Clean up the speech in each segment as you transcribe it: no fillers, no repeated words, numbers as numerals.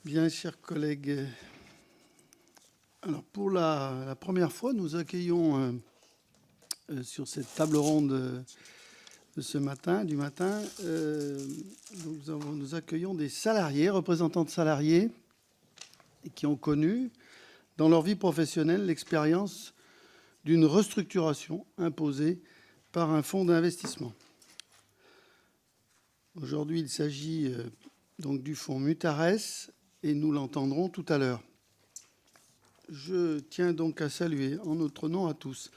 Bien, chers collègues, alors pour la première fois, nous accueillons sur cette table ronde de ce matin, nous accueillons des salariés, représentants de salariés, qui ont connu dans leur vie professionnelle l'expérience d'une restructuration imposée par un fonds d'investissement. Aujourd'hui, il s'agit donc du fonds Mutares, et nous l'entendrons tout à l'heure. Je tiens donc à saluer, en notre nom à tous,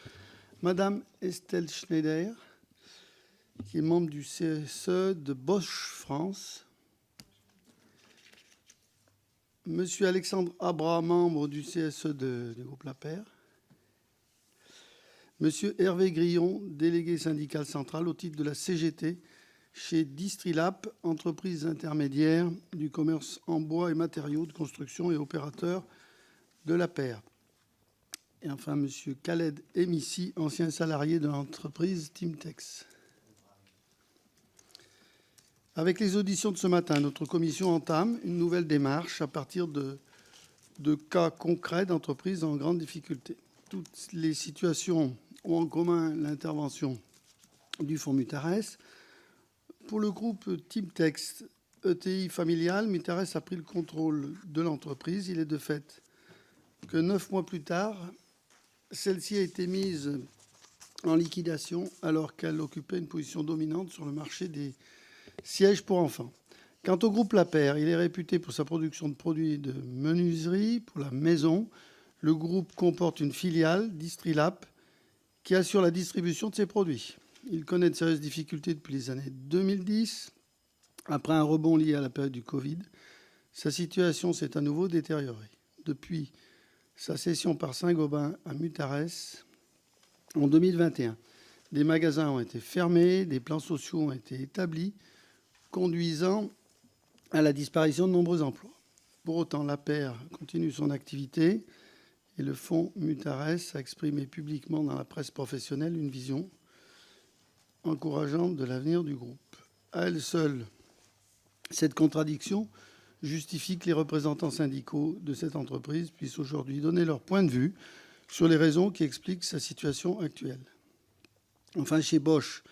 Madame Estelle Schneider, qui est membre du CSE de Bosch France, Monsieur Alexandre Abra, membre du CSE du groupe La Paire, Monsieur Hervé Grillon, délégué syndical central au titre de la CGT chez Distrilap, entreprise intermédiaire du commerce en bois et matériaux de construction et opérateur de La Paire. Et enfin, M. Khaled Emissi, ancien salarié de l'entreprise Timtex. Avec les auditions de ce matin, notre commission entame une nouvelle démarche à partir de cas concrets d'entreprises en grande difficulté. Toutes les situations ont en commun l'intervention du fonds Mutares. Pour le groupe Timtex, ETI familial, Mutares a pris le contrôle de l'entreprise. Il est de fait que 9 mois plus tard, celle-ci a été mise en liquidation alors qu'elle occupait une position dominante sur le marché des sièges pour enfants. Quant au groupe La Paire, il est réputé pour sa production de produits de menuiserie pour la maison. Le groupe comporte une filiale, Distrilap, qui assure la distribution de ses produits. Il connaît de sérieuses difficultés depuis les années 2010. Après un rebond lié à la période du Covid, sa situation s'est à nouveau détériorée. Depuis sa cession par Saint-Gobain à Mutares en 2021, des magasins ont été fermés, des plans sociaux ont été établis, conduisant à la disparition de nombreux emplois. Pour autant, La Paire continue son activité et le fonds Mutares a exprimé publiquement dans la presse professionnelle une vision encourageante de l'avenir du groupe. À elle seule, cette contradiction justifie que les représentants syndicaux de cette entreprise puissent aujourd'hui donner leur point de vue sur les raisons qui expliquent sa situation actuelle. Enfin, chez Bosch,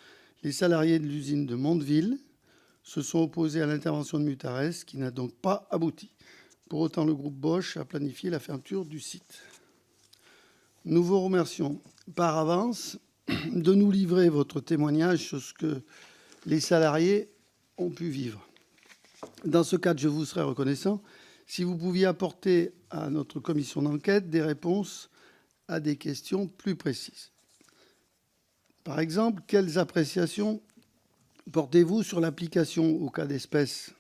les salariés de l'usine de Mondeville se sont opposés à l'intervention de Mutares, qui n'a donc pas abouti. Pour autant, le groupe Bosch a planifié la fermeture du site. Nous vous remercions par avance de nous livrer votre témoignage sur ce que les salariés ont pu vivre. Dans ce cadre, je vous serais reconnaissant si vous pouviez apporter à notre commission d'enquête des réponses à des questions plus précises. Par exemple, quelles appréciations portez-vous sur l'application au cas d'espèce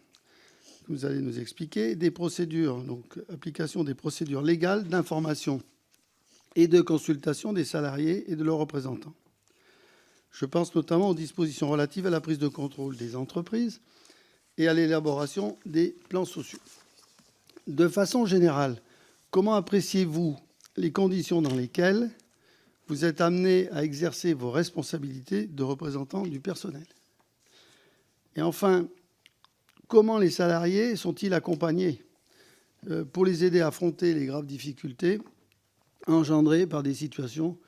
que vous allez nous expliquer, des procédures, donc application des procédures légales d'information et de consultation des salariés et de leurs représentants. Je pense notamment aux dispositions relatives à la prise de contrôle des entreprises et à l'élaboration des plans sociaux. De façon générale, comment appréciez-vous les conditions dans lesquelles vous êtes amené à exercer vos responsabilités de représentant du personnel? Et enfin, comment les salariés sont-ils accompagnés pour les aider à affronter les graves difficultés engendrées par des situations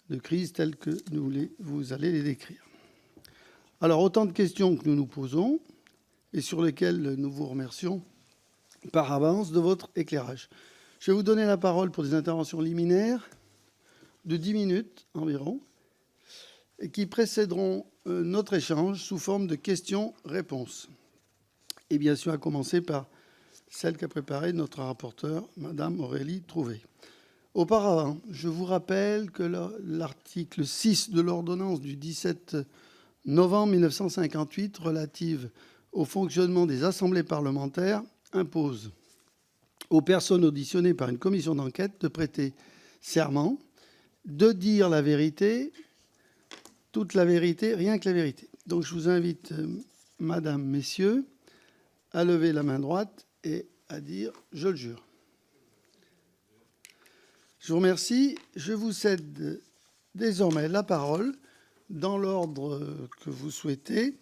de crise telles que vous allez les décrire? Alors, autant de questions que nous nous posons et sur lesquelles nous vous remercions par avance de votre éclairage. Je vais vous donner la parole pour des interventions liminaires de 10 minutes environ, et qui précéderont notre échange sous forme de questions-réponses. Et bien sûr, à commencer par celle qu'a préparée notre rapporteure, Mme Aurélie Trouvé. Auparavant, je vous rappelle que l'article 6 de l'ordonnance du 17 novembre 1958 relative au fonctionnement des assemblées parlementaires impose aux personnes auditionnées par une commission d'enquête de prêter serment, de dire la vérité, toute la vérité, rien que la vérité. Donc je vous invite, Madame, Messieurs, à lever la main droite et à dire « Je le jure ». Je vous remercie. Je vous cède désormais la parole dans l'ordre que vous souhaitez.